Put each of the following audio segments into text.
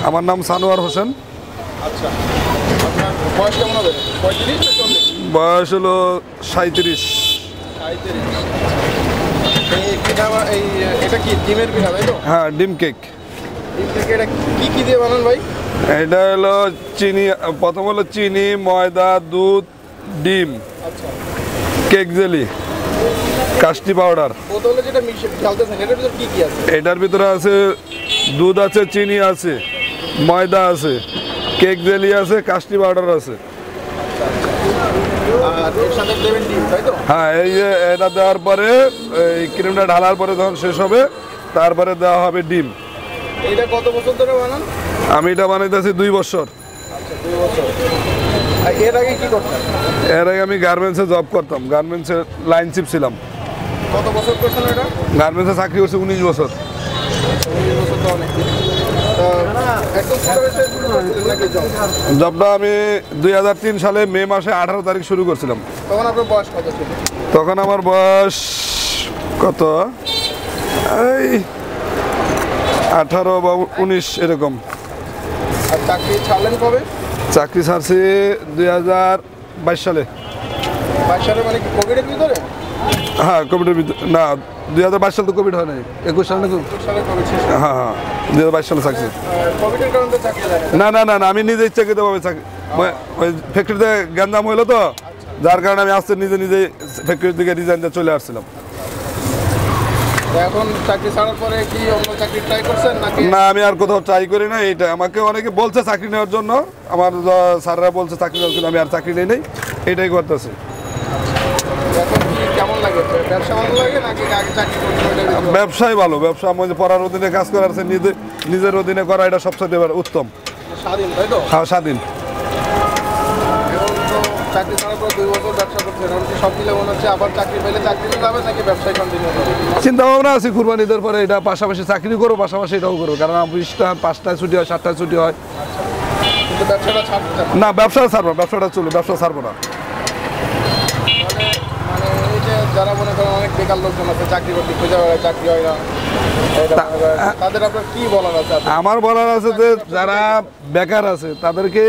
আমার নাম সানোয়ার হোসেন। আচ্ছা, আপনার বয়স কেমন হবে? 35 না 40? বয়স হলো 37। 37। এটা কি ডিমের পিঠা, তাই তো? হ্যাঁ, ডিম কেক। ডিম কেক এটা কি দিয়ে বানান ভাই? এটা হলো চিনি, প্রথম হলো চিনি, ময়দা, দুধ, ডিম, আচ্ছা, কেক জেলি, কাস্টি পাউডার। বোতলে যেটা মিশে ঢালতেছেন এটার ভিতর কি আছে? এটার ভিতরে আছে দুধ আছে, চিনি আছে, ময়দা আছে, কেক জেলি আছে, কাস্টি পাউডার আছে। আর এর সাথে দেবেন ডিম, তাই তো? হ্যাঁ, এই যে এটা দেওয়ার পরে এই ক্রিমটা ঢালার পরে যখন শেষ হবে তারপরে দেওয়া হবে ডিম। এটা কত বছর ধরে বানান? আমি এটা বানাইতেছি 2 বছর। আচ্ছা, 2 বছর। আর এর আগে কি করতেন? এর আগে আমি গার্মেন্টসে জব করতাম, গার্মেন্টসে লাইন চিপ ছিলাম। কত বছর করছেন এটা? গার্মেন্টসে চাকরি করছি 19 বছর। 19 বছর তো অনেক দিন। তো একদম শুরু করছিলেন নাকি জব? জবটা আমি 2003 সালে মে মাসে 18 তারিখ শুরু করছিলাম। তখন আপনার বয়স কত ছিল? তখন আমার বয়স কত, এই 18 বা 19 এরকম। আর চাকরি ছাড়লেন কবে? চাকরি ছাড়ছি 2022 সালে। 22 সালে মানে কি কোভিডের ভিতরে? হ্যাঁ, কোভিডের ভিতরে না, 2022 সালে তো কোভিড হয় নাই, 21 সালে নাকি? 21 সালে কোভিড শেষ। হ্যাঁ হ্যাঁ, 2022 সালে চাকরি। কোভিডের কারণে তো চাকরি যায় না না না না, আমি নিজে ইচ্ছাকৃতভাবে চাকরি, ওই ফ্যাক্টরিতে গ্যাঞ্জাম হইলো তো, যার কারণে আমি আসতে নিজে নিজে ফ্যাক্টরির দিকে রিজাইন দিয়ে চলে আসছিলাম। এখন চাকরি ছাড়ার পরে কি অন্য চাকরি ট্রাই করছেন নাকি? না, আমি আর কোথাও ট্রাই করি না। এইটা আমাকে অনেকে বলছে চাকরি নেওয়ার জন্য, আমার স্যাররা বলছে চাকরি নেওয়ার জন্য, আমি আর চাকরি নেই, এইটাই করতেছি। এখন কি কেমন লাগে? ব্যবসা ভালো লাগে নাকি আগে চাকরি করতে? ব্যবসাই ভালো, ব্যবসা আমাদের পড়ার অধীনে কাজ করার আছে, নিজের অধীনে করা, এটা সবচেয়ে উত্তম। স্বাধীন, তাই তো? হ্যাঁ, স্বাধীন। এখন তো চাকরি ছাড়ার পর 2 বছর ব্যবসা করছেন, এখন কি সব মিলে মনে হচ্ছে আবার চাকরি পেলে চাকরিতে যাবেন নাকি ব্যবসায় কন্টিনিউ করবেন? চিন্তা ভাবনা আছে কুরবানি ঈদের পরে এটা পাশাপাশি চাকরি করবো, পাশাপাশি এটাও করবো, কারণ 5টায় ছুটি হয়, 7টায় ছুটি হয়। কিন্তু ব্যবসাটা ছাড়তে চান না, ব্যবসা ছাড়বো, ব্যবসাটা চলবে, ব্যবসা ছাড়বো না। মানে মানে এই যে যারা মনে করেন অনেক বেকার লোকজন আছে, চাকরি করতে খুঁজে বেড়ায়, চাকরি হয় না, তাদের আপনার কি বলার আছে? আমার বলার আছে যে যারা বেকার আছে তাদেরকে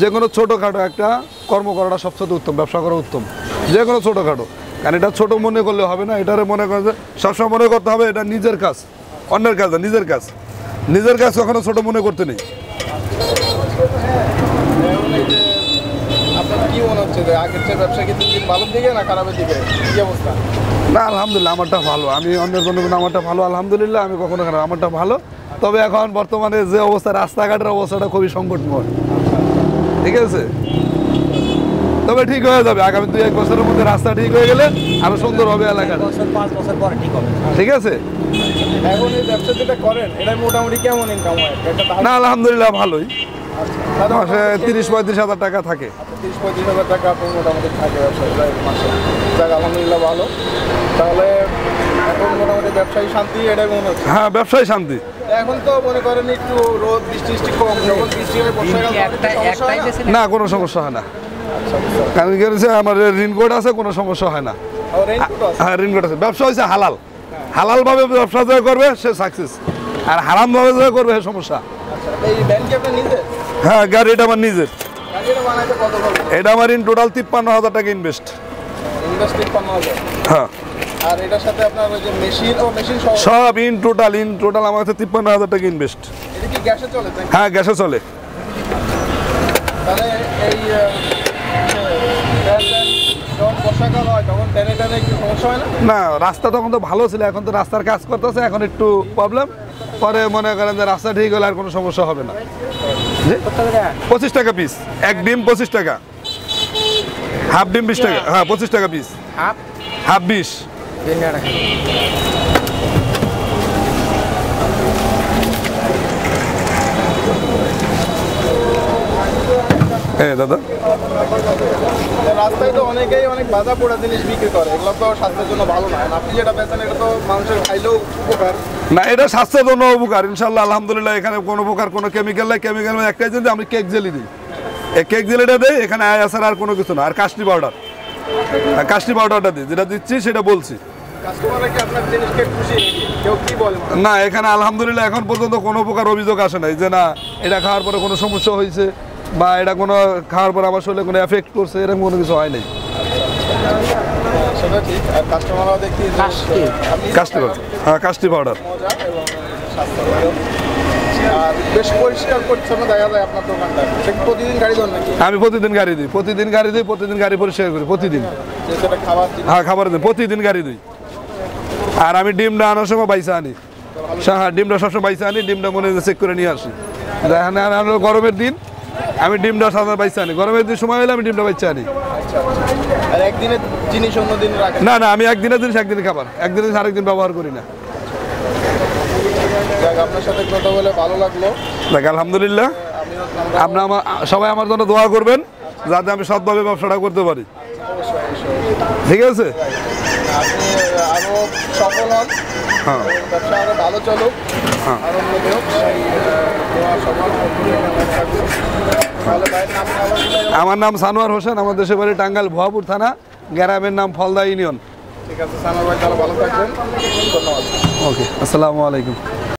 যে কোনো ছোটোখাটো একটা কর্ম করাটা সবচেয়ে উত্তম, ব্যবসা করা উত্তম, যে কোনো ছোটোখাটো। কারণ এটা ছোটো মনে করলে হবে না, এটারে মনে করে যে সবসময় মনে করতে হবে এটা নিজের কাজ, অন্যের কাজ না, নিজের কাজ। নিজের কাজ কখনো ছোটো মনে করতে নেই। আপনার কি মনে হচ্ছে যে আগের চেয়ে ব্যবসা কি দিন দিন ভালোর দিকে না খারাপের দিকে, কি অবস্থা? না, আলহামদুলিল্লাহ আমারটা ভালো। আমি অন্যের জন্য কিন্তু আমারটা ভালো, আলহামদুলিল্লাহ। আমি কখনো খারাপ, আমারটা ভালো। তবে এখন বর্তমানে যে অবস্থা, রাস্তাঘাটের অবস্থাটা খুবই সংকটময়, ঠিক আছে? তবে ঠিক হয়ে যাবে, আগামী 2-1 বছরের মধ্যে রাস্তা ঠিক হয়ে গেলে আরো সুন্দর হবে এলাকাটা। 5 বছর পরে ঠিক হবে। ঠিক আছে। এখন এই ব্যবসা যেটা করেন এটা মোটামুটি কেমন ইনকাম হয়? না, আলহামদুলিল্লাহ ভালোই। মাসে 30-35 হাজার টাকা থাকে। 30-35 হাজার টাকা আপনার মোটামুটি থাকে ব্যবসায় মাসে। যাক, আলহামদুলিল্লাহ ভালো। তাহলে এখন মোটামুটি ব্যবসায়ী শান্তি, এটাই মনে হচ্ছে? হ্যাঁ, ব্যবসায় শান্তি। এখন তো মনে করেন একটু রোদ বৃষ্টি কম, যখন বৃষ্টি হয় বর্ষাকাল না, কোনো সমস্যা হয় না। কারণ কি হচ্ছে, আমার ঋণকোট আছে, কোনো সমস্যা হয় না। হ্যাঁ, ঋণকোট আছে। ব্যবসা হচ্ছে হালাল, হালাল ভাবে ব্যবসা যে করবে সে সাকসেস, আর হারাম ভাবে যে করবে সে সমস্যা। এই ব্যাংকে আপনার নিজে? হ্যাঁ, গাড়ি এটা আমার নিজের। গাড়িটা বানাইতে কত খরচ? এটা আমার টোটাল 53,000 টাকা ইনভেস্ট। ইনভেস্ট 53,000। হ্যাঁ, আর এটার সাথে আপনার ওই যে মেশিন সহ সব ইন টোটাল আমার কাছে 53,000 টাকা ইনভেস্ট। এটা কি গ্যাসে চলে? হ্যাঁ, গ্যাসে চলে। তাহলে এই যখন বর্ষাকাল হয় তখন টেনে একটু সমস্যা হয় না? না, রাস্তা তখন তো ভালো ছিল, এখন তো রাস্তার কাজ করতেছে, এখন একটু প্রবলেম। পরে মনে করেন যে রাস্তা ঠিক হলে আর কোনো সমস্যা হবে না। 25 টাকা পিস, এক ডিম 25 টাকা, হাফ ডিম 20 টাকা। হ্যাঁ, 25 টাকা পিস, হাফ 20। হ্যাঁ দাদা, রাস্তায় তো অনেকেই অনেক বাধা পোড়া জিনিস বিক্রি করে, এগুলো তো স্বাস্থ্যের জন্য ভালো নয়। আপনি যেটা বেচেন এটা তো মানুষের খাইলেও উপকার। না, এটা স্বাস্থ্যের জন্য উপকার ইনশাল্লাহ, আলহামদুলিল্লাহ। এখানে কোনো প্রকার কোনো কেমিক্যাল নাই। কেমিক্যাল একটাই জিনিস, আমি কেক জেলি দিই। এই কেক জেলিটা দিই, এখানে আয় আসার আর কোনো কিছু না। আর কাস্টি পাউডারটা দিই, যেটা দিচ্ছি সেটা বলছি। কাস্টমাররা কি আপনার জিনিসকে খুশি নাকি? কেউ কি বলে? না, এখানে আলহামদুলিল্লাহ এখন পর্যন্ত কোনো প্রকার অভিযোগ আসে নাই যে না এটা খাওয়ার পরে কোনো সমস্যা হয়েছে বা এটা কোনো খাওয়ার পরে আমার শরীরে কোনো এফেক্ট করছে, এরকম কোনো কিছু হয় নাই। সেটা ঠিক। আর কাস্টমাররা দেখি যে আপনি কাস্টি পাউডার, হ্যাঁ কাস্টি পাউডার। মজা এবং স্বাস্থ্যকর। আর বেশ পরিষ্কার পরিচ্ছন্ন দেখা যায় আপনার দোকানটা। এটা কি প্রতিদিন গাড়ি ধর নাকি? আমি প্রতিদিন গাড়ি দিই, প্রতিদিন গাড়ি পরিষ্কার করি প্রতিদিন। যে সেটা খাবার জিনিস হ্যাঁ খাবার দিই, প্রতিদিন গাড়ি দিই। আর আমি ডিমটা আনার সময় বাইসা আনি, হ্যাঁ ডিমটা সবসময় বাইসা আনি, ডিমটা মনে চেক করে নিয়ে আসি। দেখেন গরমের দিন আমি ডিমটা সাধারণত বাইসা আনি, গরমের দিন সময় হলে আমি ডিমটা বাইসা আনি। আচ্ছা আচ্ছা। আর একদিনের জিনিস অন্য দিন রাখেন? না না, আমি একদিনের জিনিস একদিন খাবার, একদিনের জিনিস আরেকদিন ব্যবহার করি না। যাক, আপনার সাথে কথা বলে ভালো লাগলো। দেখ আলহামদুলিল্লাহ, আমরা আপনার সবাই আমার জন্য দোয়া করবেন যাতে আমি সৎভাবে ব্যবসাটা করতে পারি। অবশ্যই অবশ্যই। ঠিক আছে? আপনি আরো সফল হন, হ্যাঁ ব্যবসা আরো ভালো চলুক, হ্যাঁ। আরো উন্নতি হোক, সেই দোয়া সবার থাকবে। তাহলে ভাইয়ের নাম আবার আমার নাম সানোয়ার হোসেন, আমার দেশের বাড়ি টাঙ্গাইল ভুয়াপুর থানা, গ্রামের নাম ফলদা ইউনিয়ন। ঠিক আছে সানোয়ার ভাই, তাহলে ভালো থাকবেন। ধন্যবাদ। ওকে, আসসালামু আলাইকুম।